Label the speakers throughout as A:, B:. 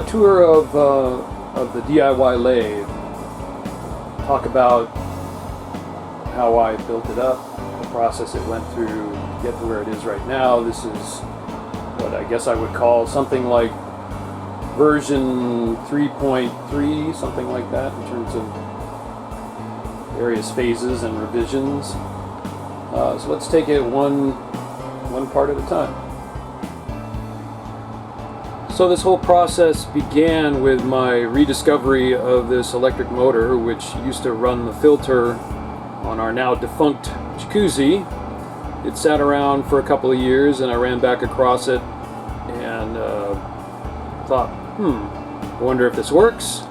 A: tour of the DIY lathe. Talk about how I built it up, the process it went through to get to where it is right now. This is what I guess I would call something like version 3.3, something like that, in terms of various phases and revisions. So let's take it one part at a time. So this whole process began with my rediscovery of this electric motor, which used to run the filter on our now defunct jacuzzi. It sat around for a couple of years, and I ran back across it and thought, I wonder if this works.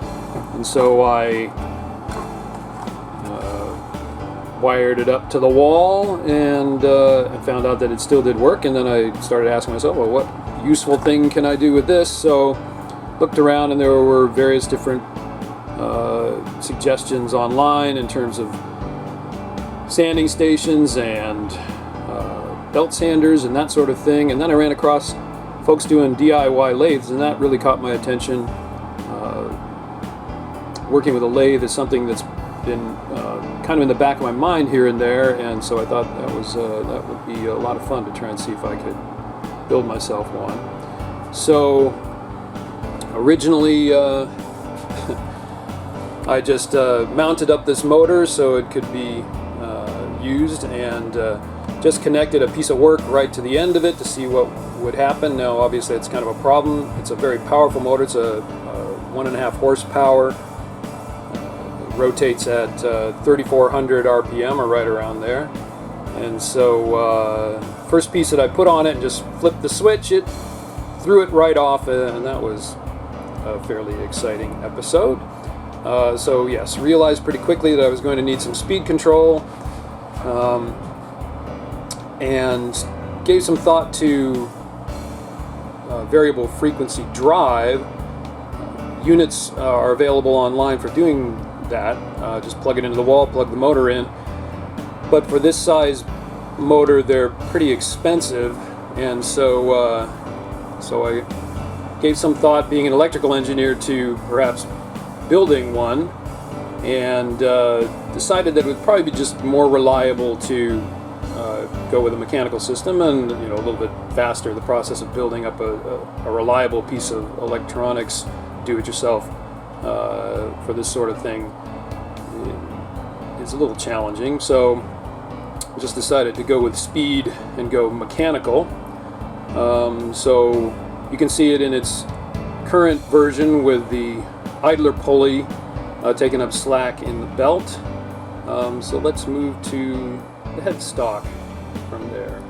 A: And so I wired it up to the wall and found out that it still did work. And then I started asking myself, well, what useful thing can I do with this? So looked around, and there were various different suggestions online in terms of sanding stations and belt sanders and that sort of thing. And then I ran across folks doing DIY lathes, and that really caught my attention. Working with a lathe is something that's been kind of in the back of my mind here and there, and so I thought that would be a lot of fun to try and see if I could build myself one. So originally I just mounted up this motor so it could be used, and just connected a piece of work right to the end of it to see what would happen. Now obviously it's kind of a problem. It's a very powerful motor. It's a 1.5 horsepower. Rotates at 3,400 RPM or right around there. And so first piece that I put on it and just flipped the switch, it threw it right off, and that was a fairly exciting episode. So yes, realized pretty quickly that I was going to need some speed control, and gave some thought to variable frequency drive. Units are available online for doing that. Just plug it into the wall, plug the motor in. But for this size motor, they're pretty expensive, and so I gave some thought, being an electrical engineer, to perhaps building one, and decided that it would probably be just more reliable to go with a mechanical system, and a little bit faster. The process of building up a reliable piece of electronics, do-it-yourself, for this sort of thing is a little challenging. So I just decided to go with speed and go mechanical. So you can see it in its current version with the idler pulley taking up slack in the belt. So let's move to the headstock from there.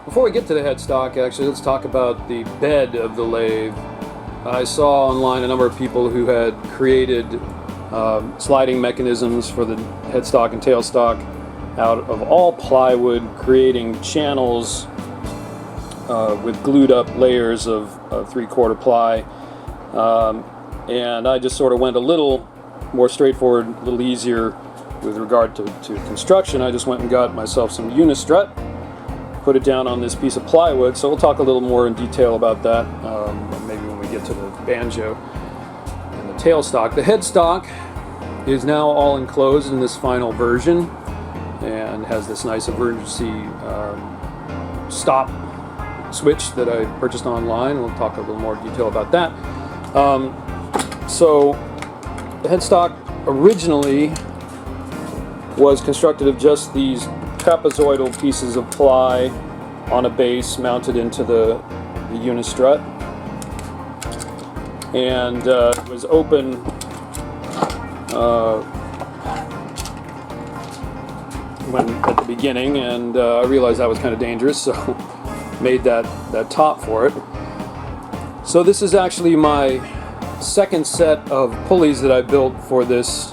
A: Before we get to the headstock, actually, let's talk about the bed of the lathe. I saw online a number of people who had created sliding mechanisms for the headstock and tailstock out of all plywood, creating channels with glued up layers of 3/4 ply. And I just sort of went a little more straightforward, a little easier with regard to construction. I just went and got myself some unistrut, put it down on this piece of plywood. So we'll talk a little more in detail about that maybe when we get to the banjo and the tailstock. The headstock is now all enclosed in this final version and has this nice emergency stop switch that I purchased online. We'll talk a little more detail about that. So the headstock originally was constructed of just these trapezoidal pieces of ply on a base mounted into the unistrut, and it was open at the beginning, and I realized that was kind of dangerous, so made that top for it. So this is actually my second set of pulleys that I built for this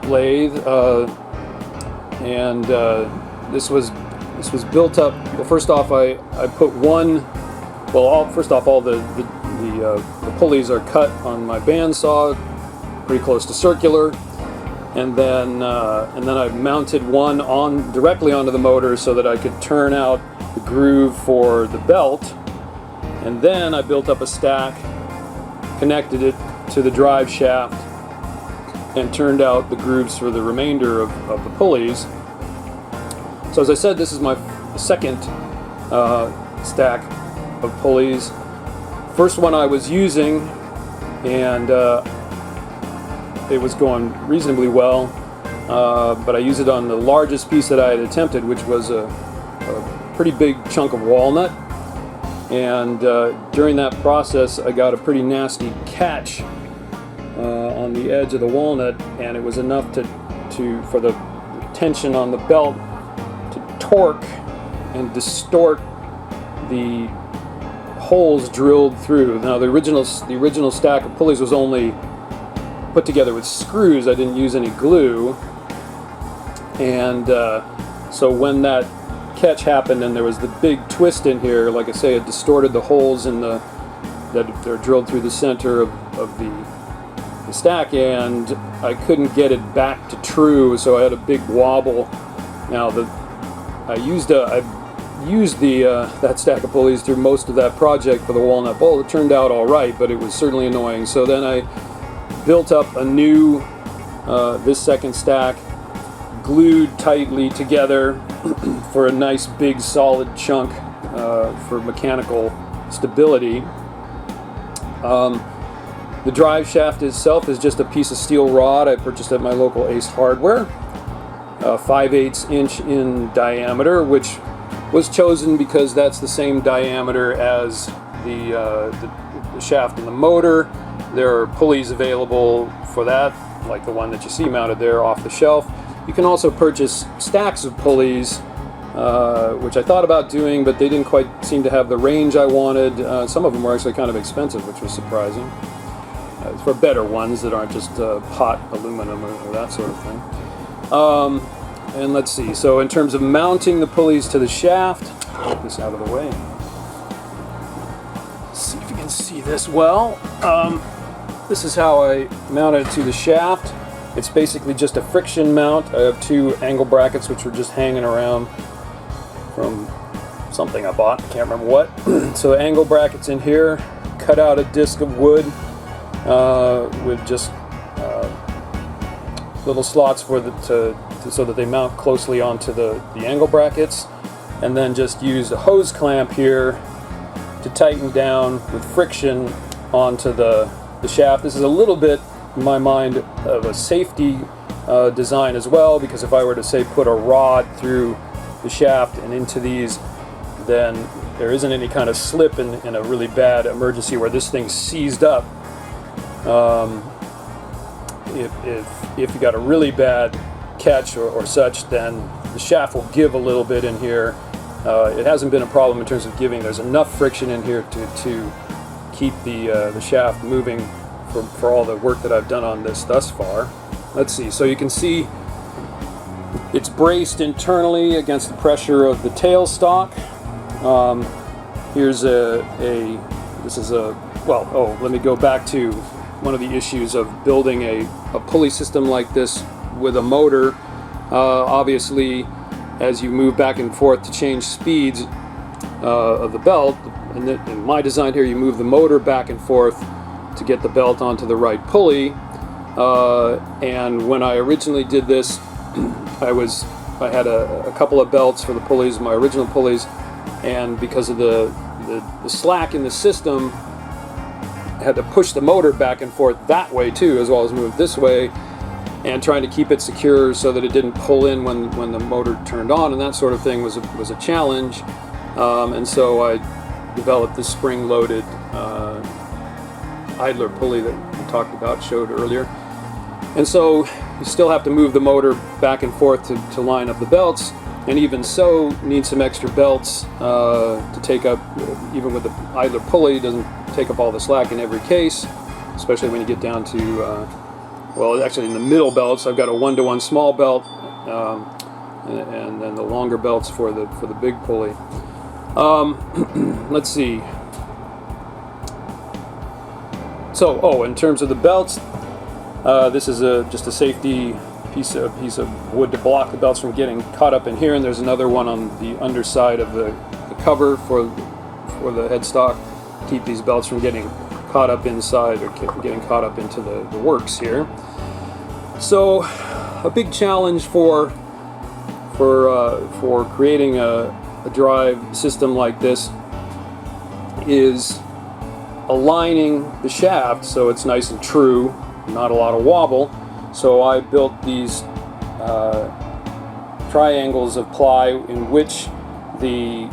A: lathe, and this was built up. Well, first off, I put one. Well, first off, all the pulleys are cut on my bandsaw, pretty close to circular, and then I mounted one directly onto the motor so that I could turn out the groove for the belt. And then I built up a stack, connected it to the drive shaft, and turned out the grooves for the remainder of the pulleys. So as I said, this is my second stack of pulleys. First one I was using, and it was going reasonably well, but I used it on the largest piece that I had attempted, which was a pretty big chunk of walnut. And during that process, I got a pretty nasty catch on the edge of the walnut, and it was enough for the tension on the belt to torque and distort the holes drilled through. Now the original stack of pulleys was only put together with screws. I didn't use any glue, and so when that catch happened and there was the big twist in here, like I say, it distorted the holes in that are drilled through the center of the stack, and I couldn't get it back to true, so I had a big wobble. Now I used that stack of pulleys through most of that project for the walnut bowl. It turned out all right, but it was certainly annoying. So then I built up a new this second stack, glued tightly together for a nice big solid chunk for mechanical stability. The drive shaft itself is just a piece of steel rod I purchased at my local Ace Hardware, 5/8 inch in diameter, which was chosen because that's the same diameter as the shaft and the motor. There are pulleys available for that, like the one that you see mounted there off the shelf. You can also purchase stacks of pulleys, which I thought about doing, but they didn't quite seem to have the range I wanted. Some of them were actually kind of expensive, which was surprising. For better ones that aren't just hot aluminum or that sort of thing. And let's see, so in terms of mounting the pulleys to the shaft, get this out of the way. Let's see if you can see this well. This is how I mount it to the shaft. It's basically just a friction mount. I have two angle brackets which were just hanging around from something I bought, can't remember what. So angle brackets in here, cut out a disc of wood with just little slots for so that they mount closely onto the angle brackets, and then just use a hose clamp here to tighten down with friction onto the shaft. This is a little bit, in my mind, of a safety design as well, because if I were to, say, put a rod through the shaft and into these, then there isn't any kind of slip in a really bad emergency where this thing's seized up. If you got a really bad catch or such, then the shaft will give a little bit in here. It hasn't been a problem in terms of giving. There's enough friction in here to keep the shaft moving for all the work that I've done on this thus far. Let's see, so you can see it's braced internally against the pressure of the tailstock. Here's let me go back to one of the issues of building a pulley system like this with a motor. Obviously, as you move back and forth to change speeds of the belt, in my design here, you move the motor back and forth to get the belt onto the right pulley. And when I originally did this, I had a couple of belts for the pulleys, my original pulleys, and because of the slack in the system, I had to push the motor back and forth that way too, as well as move this way, and trying to keep it secure so that it didn't pull in when the motor turned on, and that sort of thing was a challenge. And so I developed this spring-loaded idler pulley that we talked about, showed earlier. And so you still have to move the motor back and forth to line up the belts, and even so need some extra belts to take up, even with the idler pulley, it doesn't take up all the slack in every case, especially when you get down to, well, actually in the middle belts, I've got a 1-to-1 small belt, and then the longer belts for the big pulley. Let's see. So, in terms of the belts, this is just a safety piece of wood to block the belts from getting caught up in here, and there's another one on the underside of the cover for the headstock keep these belts from getting caught up inside or getting caught up into the works here. So a big challenge for creating a drive system like this is aligning the shaft so it's nice and true, not a lot of wobble. So I built these triangles of ply in which the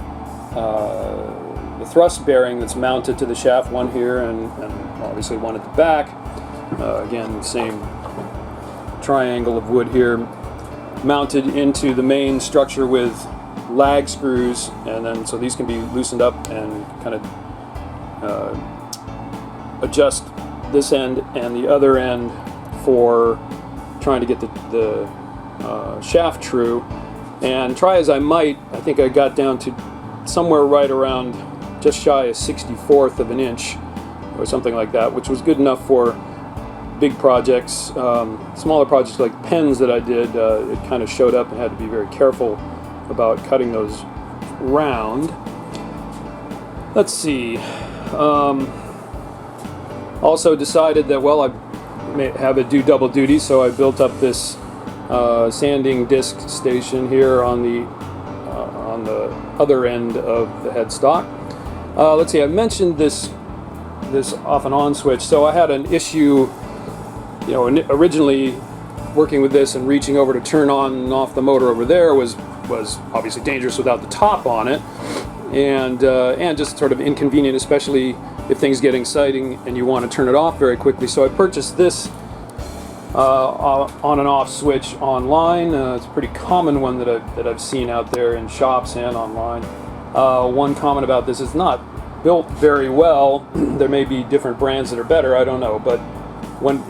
A: thrust bearing that's mounted to the shaft, one here and obviously one at the back, again same triangle of wood here, mounted into the main structure with lag screws, and then so these can be loosened up and kind of adjust this end and the other end for trying to get the shaft true. And try as I might, I think I got down to somewhere right around just shy of 1/64 of an inch or something like that, which was good enough for big projects. Smaller projects like pens that I did, it kind of showed up and had to be very careful about cutting those round. Let's see. Also decided that, well, I may have it do double duty, so I built up this sanding disc station here on the other end of the headstock. Let's see, I mentioned this off and on switch. So I had an issue, you know, originally working with this and reaching over to turn on and off the motor over there was obviously dangerous without the top on it, and just sort of inconvenient, especially if things get exciting and you want to turn it off very quickly. So I purchased this on and off switch online. It's a pretty common one that I've seen out there in shops and online. One comment about this: is not built very well. There may be different brands that are better, I don't know, but when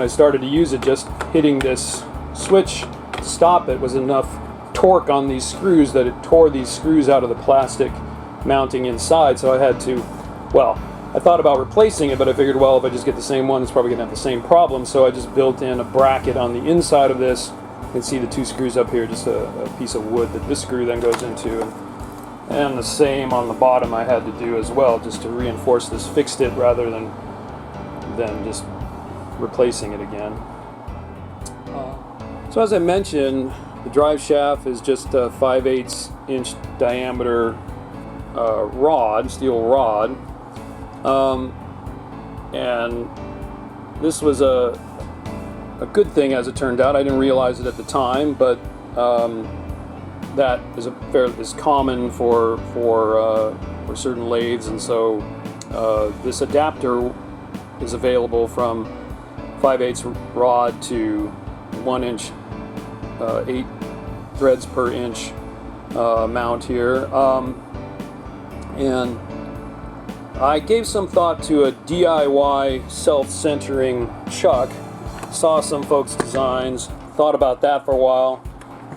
A: I started to use it, just hitting this switch to stop it was enough torque on these screws that it tore these screws out of the plastic mounting inside. So I had to, well, I thought about replacing it, but I figured, well, if I just get the same one, it's probably going to have the same problem. So I just built in a bracket on the inside of this. You can see the two screws up here, just a piece of wood that this screw then goes into. And the same on the bottom I had to do as well, just to reinforce this, fixed it rather than just replacing it again. So as I mentioned, the drive shaft is just a 5/8 inch diameter steel rod. And this was a good thing as it turned out. I didn't realize it at the time, but that is common for certain lathes, and so this adapter is available from 5/8 rod to 1 inch 8 threads per inch mount here, and I gave some thought to a DIY self-centering chuck. Saw some folks' designs, thought about that for a while,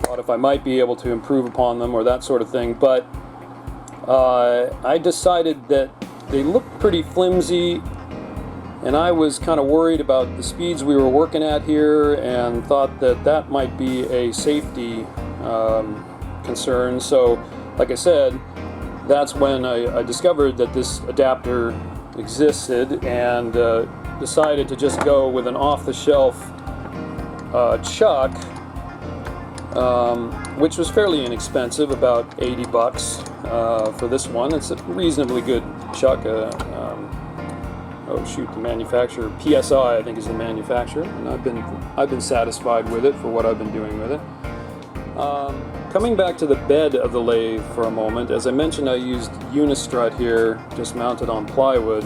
A: thought if I might be able to improve upon them or that sort of thing, but I decided that they looked pretty flimsy, and I was kind of worried about the speeds we were working at here and thought that might be a safety concern. So, like I said, that's when I discovered that this adapter existed, and decided to just go with an off-the-shelf chuck, which was fairly inexpensive, about 80 bucks for this one. It's a reasonably good chuck. Oh shoot, the manufacturer, PSI I think is the manufacturer, and I've been satisfied with it for what I've been doing with it. Coming back to the bed of the lathe for a moment, as I mentioned, I used Unistrut here, just mounted on plywood,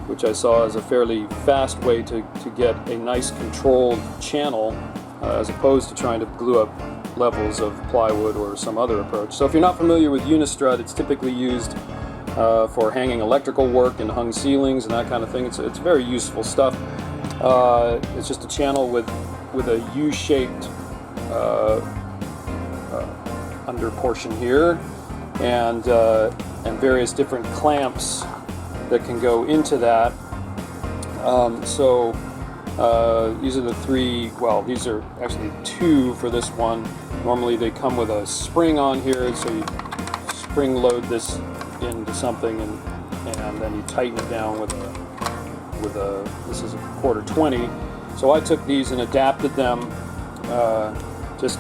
A: which I saw as a fairly fast way to get a nice controlled channel, as opposed to trying to glue up levels of plywood or some other approach. So if you're not familiar with Unistrut, it's typically used for hanging electrical work and hung ceilings and that kind of thing. It's very useful stuff. It's just a channel with a U-shaped under portion here, and various different clamps that can go into that. These are the three, well, these are actually two for this one. Normally they come with a spring on here, so you spring load this into something and then you tighten it down with a this is a 1/4 20. So I took these and adapted them, just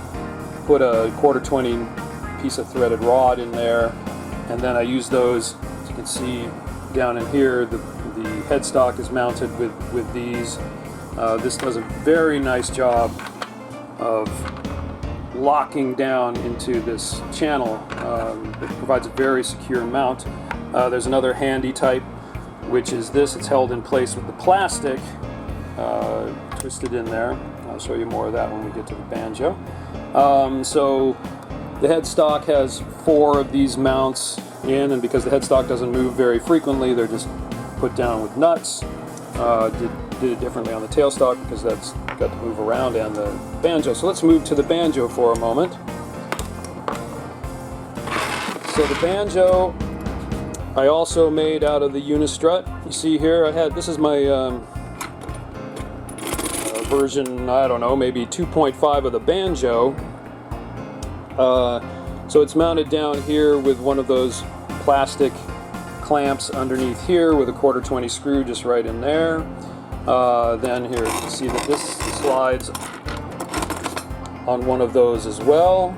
A: put a 1/4 20 piece of threaded rod in there, and then I used those, as you can see down in here, the headstock is mounted with these. This does a very nice job of locking down into this channel. It provides a very secure mount. There's another handy type, which is this. It's held in place with the plastic twisted in there. I'll show you more of that when we get to the banjo. So the headstock has 4 of these mounts in, and because the headstock doesn't move very frequently, they're just put down with nuts. Did it differently on the tailstock because that's got to move around, and the banjo. So let's move to the banjo for a moment. So the banjo I also made out of the unistrut. You see here I had, this is my version, I don't know, maybe 2.5 of the banjo. So it's mounted down here with one of those plastic clamps underneath here with a 1/4 20 screw just right in there. Then here, you can see that this slides on one of those as well.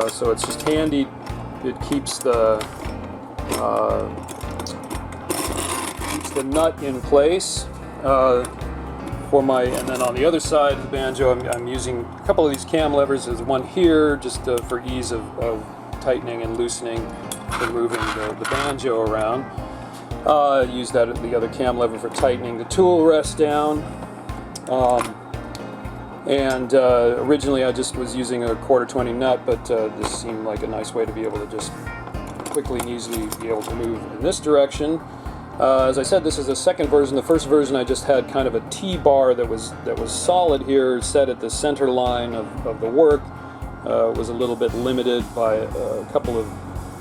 A: So it's just handy. It keeps the nut in place. And then on the other side of the banjo, I'm using a couple of these cam levers. There's one here just for ease of tightening and loosening and moving the banjo around. Use the other cam lever for tightening the tool rest down. Originally I just was using a 1/4 20 nut, but this seemed like a nice way to be able to just quickly and easily be able to move in this direction. As I said, this is the second version. The first version I just had kind of a T-bar that was solid here, set at the center line of the work. Was a little bit limited by a couple of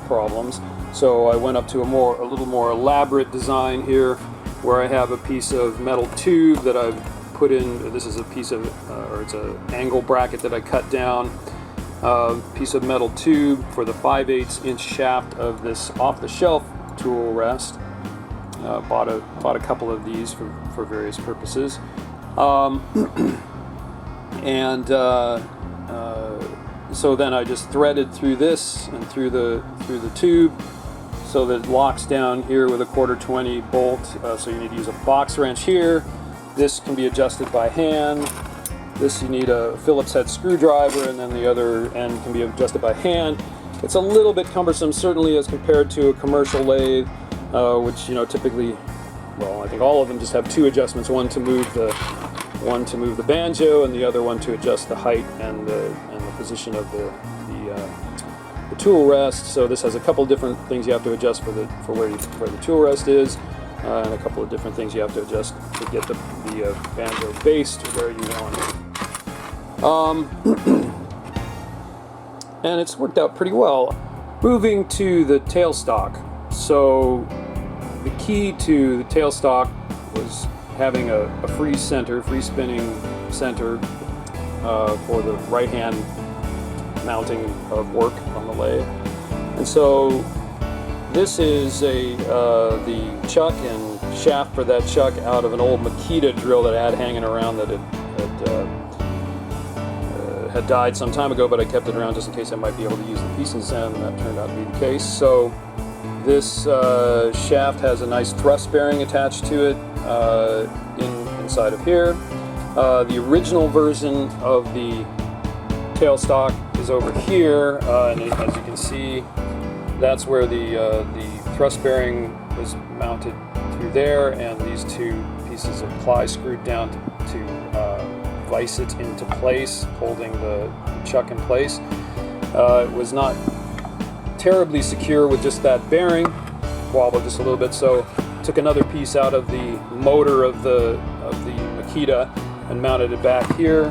A: problems. So I went up to a little more elaborate design here, where I have a piece of metal tube that I've put in. This is a piece of, or it's an angle bracket that I cut down. Piece of metal tube for the 5/8 inch shaft of this off-the-shelf tool rest. Bought a couple of these for various purposes, so then I just threaded through this and through the tube, so that it locks down here with a 1/4 20 bolt. So you need to use a box wrench here. This can be adjusted by hand. This you need a Phillips head screwdriver, and then the other end can be adjusted by hand. It's a little bit cumbersome, certainly as compared to a commercial lathe. Which, typically, well, I think all of them just have 2 adjustments: one to move the banjo, and the other one to adjust the height and the position of the tool rest. So this has a couple of different things you have to adjust for where the tool rest is, and a couple of different things you have to adjust to get the banjo base to where you want it. And it's worked out pretty well. Moving to the tailstock. So the key to the tailstock was having a free spinning center for the right hand mounting of work on the lathe. And so this is the chuck and shaft for that chuck out of an old Makita drill that I had hanging around that had died some time ago, but I kept it around just in case I might be able to use the pieces, and that turned out to be the case. So this shaft has a nice thrust bearing attached to it inside of here. The original version of the tailstock is over here, and as you can see, that's where the thrust bearing was mounted through there, and these 2 pieces of ply screwed down to vice it into place, holding the chuck in place. It was not terribly secure with just that bearing, wobbled just a little bit, so took another piece out of the motor of the Makita and mounted it back here,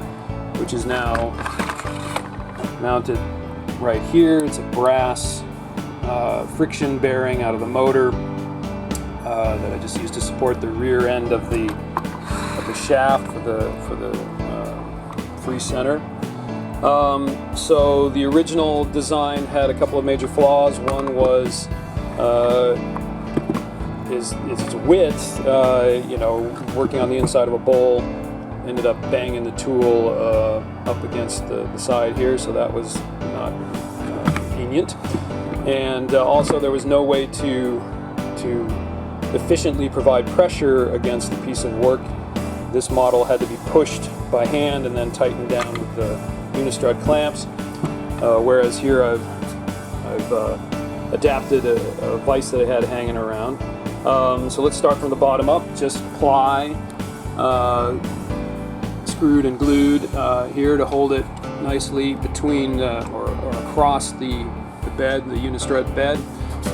A: which is now mounted right here. It's a brass friction bearing out of the motor that I just used to support the rear end of the shaft for the free center. So the original design had a couple of major flaws. One was is its width. You know, working on the inside of a bowl, ended up banging the tool up against the side here, so that was not convenient. And also there was no way to efficiently provide pressure against the piece of work. This model had to be pushed by hand and then tightened down with the unistrut clamps, whereas here I've adapted a vise that I had hanging around. So let's start from the bottom up. Just ply, screwed and glued here to hold it nicely between or across the bed, the unistrut bed.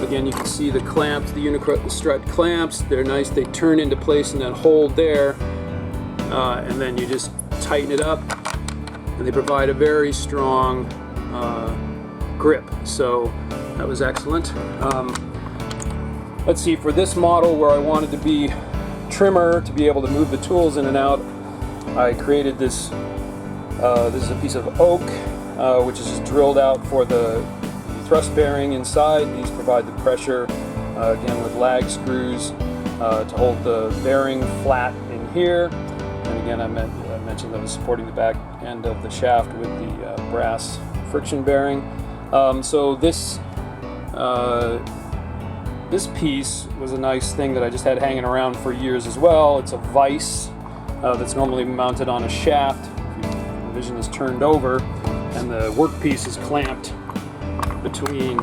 A: Again, you can see the clamps, the unistrut clamps. They're nice. They turn into place and then hold there, and then you just tighten it up, and they provide a very strong grip. So that was excellent. Let's see, for this model where I wanted to be trimmer to be able to move the tools in and out, I created this. This is a piece of oak, which is just drilled out for the thrust bearing inside. These provide the pressure, again with lag screws, to hold the bearing flat in here. And again, I mentioned that I was supporting the back end of the shaft with the brass friction bearing. So this piece was a nice thing that I just had hanging around for years as well. It's a vise that's normally mounted on a shaft. If you envision this turned over, and the workpiece is clamped between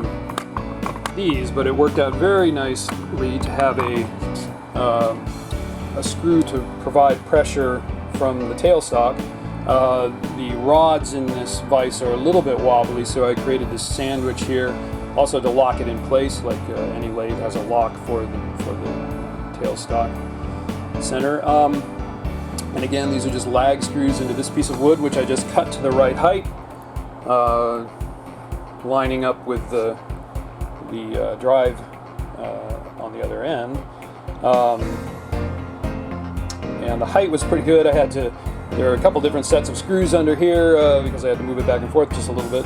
A: these, but it worked out very nicely to have a screw to provide pressure from the tailstock. The rods in this vise are a little bit wobbly, so I created this sandwich here, also to lock it in place, like any lathe has a lock for the tailstock center. And again, these are just lag screws into this piece of wood, which I just cut to the right height, lining up with the drive on the other end. And the height was pretty good. There are a couple different sets of screws under here because I had to move it back and forth just a little bit.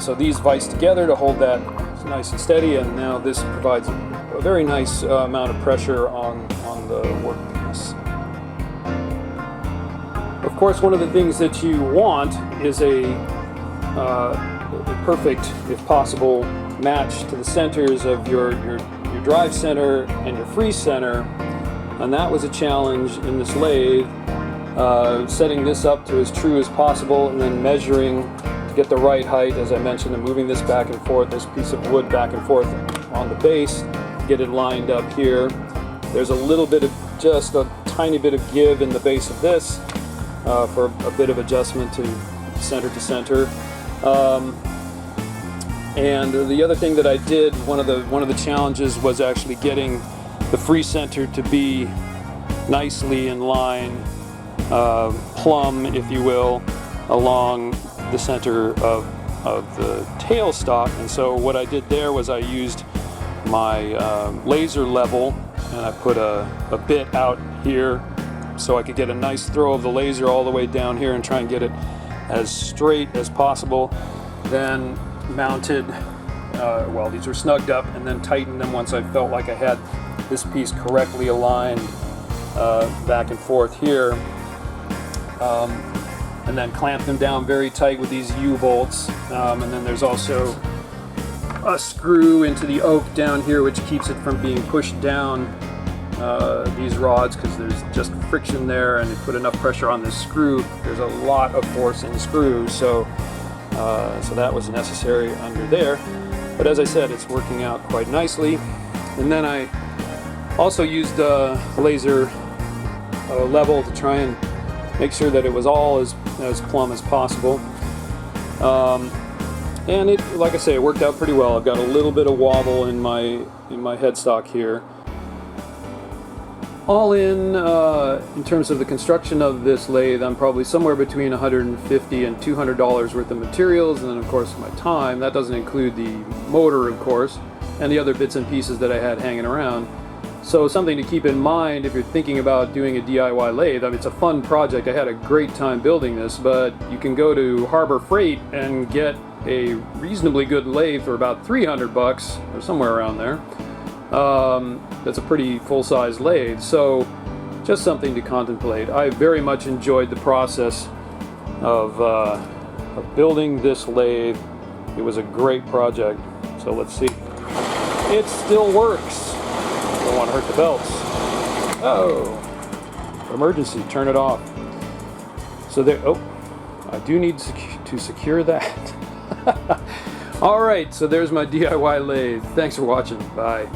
A: So these vise together to hold that nice and steady, and now this provides a very nice amount of pressure on the workpiece. Of course, one of the things that you want is a perfect, if possible, match to the centers of your drive center and your free center, and that was a challenge in this lathe, setting this up to as true as possible and then measuring to get the right height, as I mentioned, and moving this back and forth, this piece of wood back and forth on the base, get it lined up here. There's a little bit of, just a tiny bit of give in the base of this for a bit of adjustment to center. And the other thing that I did, one of the challenges was actually getting the free center to be nicely in line, plumb, if you will, along the center of the tailstock. And so what I did there was I used my laser level, and I put a bit out here so I could get a nice throw of the laser all the way down here and try and get it as straight as possible. Then mounted, well, these were snugged up, and then tightened them once I felt like I had this piece correctly aligned back and forth here, and then clamped them down very tight with these U-bolts, and then there's also a screw into the oak down here which keeps it from being pushed down these rods, because there's just friction there, and it put enough pressure on this screw. There's a lot of force in the screw, so that was necessary under there. But as I said, it's working out quite nicely. And then I also used a laser level to try and make sure that it was all as plumb as possible. And it, like I say, it worked out pretty well. I've got a little bit of wobble in my headstock here. All in terms of the construction of this lathe, I'm probably somewhere between $150 and $200 worth of materials, and then of course my time. That doesn't include the motor, of course, and the other bits and pieces that I had hanging around. So something to keep in mind if you're thinking about doing a DIY lathe. I mean, it's a fun project. I had a great time building this, but you can go to Harbor Freight and get a reasonably good lathe for about $300 or somewhere around there. That's a pretty full-size lathe, so just something to contemplate. I very much enjoyed the process of building this lathe. It was a great project. So let's see. It still works. Don't want to hurt the belts. Oh, emergency, turn it off. So there, oh, I do need to secure that. All right, so there's my DIY lathe. Thanks for watching. Bye.